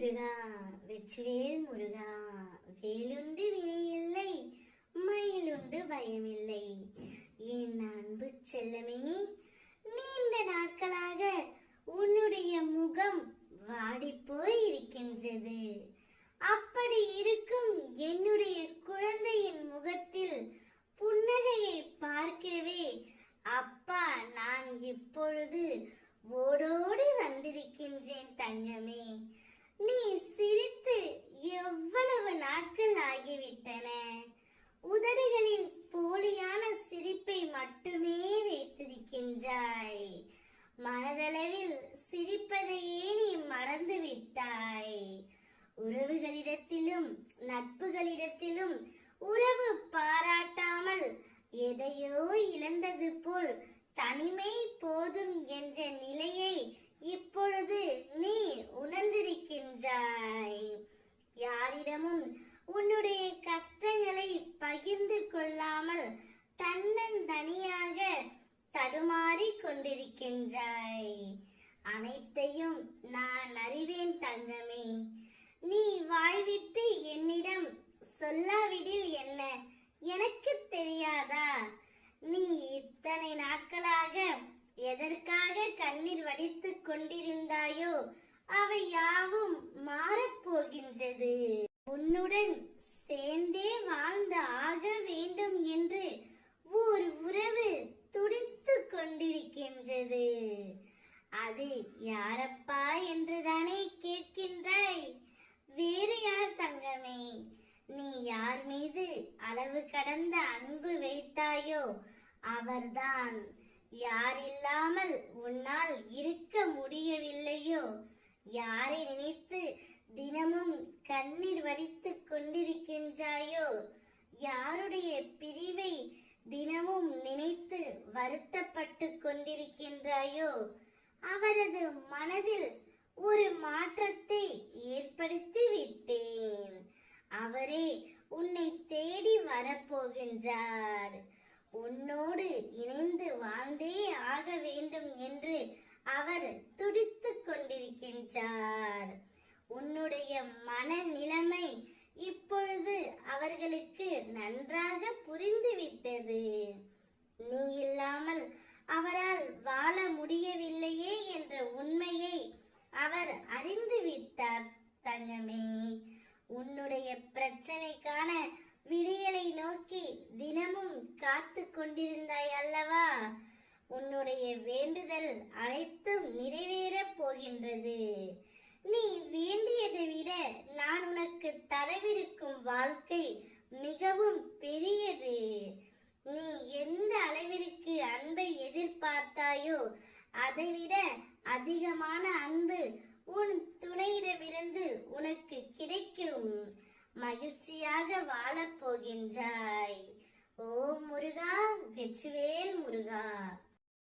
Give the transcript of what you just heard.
முருகா வெற்றிவேல் முருகா, வேலுண்டு வினையில்லை, மயிலுண்டு பயமில்லை. என் அன்பு செல்லமே, நீண்ட நாட்களாக உன்னுடைய முகம் வாடிப்போய் இருக்கின்றது. அப்படி இருக்கும் என்னுடைய குழந்தையின் முகத்தில் புன்னகையை பார்க்கவே அப்பா நான் இப்பொழுது ஓடோடி வந்திருக்கின்றேன் தங்கமே. நீ சிரித்து எவ்வளவு நாட்கள் ஆகிவிட்டன. உதடுகளின் போலியான சிரிப்பை மட்டுமே வைத்திருக்கின்றாய். மனதளவில் சிரிப்பதையே நீ மறந்து விட்டாய். உறவுகளிடத்திலும் நட்புகளிடத்திலும் உறவு பாராட்டாமல் எதையோ இழந்தது போல் தனிமை போதும் என்ற நிலையை இப்பொழுது நீ உணர்ந்திருக்கின்றாய். யாரிடமும் உன்னுடைய கஷ்டங்களை பகிர்ந்து கொள்ளாமல் தன்னந்தனியாக தடுமாறி கொண்டிருக்கின்றாய். அனைத்தையும் நான் அறிவேன் தங்கமே. நீ வாய்விட்டு என்னிடம் சொல்லாவிடில் என்ன, எனக்கு தெரியாதா? நீ இத்தனை நாட்களாக எதற்காக கண்ணீர் வடித்துக் கொண்டிருந்தாயோ அவை யாவும் மாறப்போகின்றது. உன்னுடன் சேர்ந்தே வாழ்ந்து ஆக வேண்டும் என்று ஓர் உறவு துடித்து கொண்டிருக்கின்றது. அது யாரப்பா என்றுதானே கேட்கின்றாய்? வேறு யார் தங்கமே? நீ யார் மீது அளவு கடந்த அன்பு வைத்தாயோ அவர்தான். யார் இல்லாமல் உன்னால் இருக்க முடியவில்லையோ, யாரை நினைத்து தினமும் கண்ணீர் வடித்துக் கொண்டிருக்கின்றாயோ, யாருடைய பிரிவை தினமும் நினைத்து வருத்தப்பட்டு கொண்டிருக்கின்றாயோ, அவரது மனதில் ஒரு மாற்றத்தை ஏற்படுத்தி விட்டேன். அவரே உன்னை தேடி வரப்போகின்றார். உன்னோடு இணைந்து வாழ்ந்தே ஆக வேண்டும் என்று அவர் துடித்துக் கொண்டிருக்கின்றார். உன்னுடைய மனநிலைமை இப்பொழுது அவர்களுக்கு நன்றாக புரிந்துவிட்டது. நீ இல்லாமல் அவரால் வாழ முடியவில்லையே என்ற உண்மையை அவர் அறிந்து விட்டார் தங்கமே. உன்னுடைய பிரச்சனைக்கான விடியலை நோக்கி தினமும் காத்து கொண்டிருந்தாய் அல்லவா? உன்னுடைய வேண்டுதல் அனைத்தும் நிறைவேறப் போகின்றது. நீ வேண்டியதை விட நான் உனக்கு தரவிருக்கும் வாழ்க்கை மிகவும் பெரியது. நீ எந்த அளவிற்கு அன்பை எதிர்பார்த்தாயோ அதைவிட அதிகமான அன்பு உன் துணையிடமிருந்து உனக்கு கிடைக்கும். மகிழ்ச்சியாக வாழப் போகின்றாய். ஓ முருகா, வெற்றிவேல் முருகா.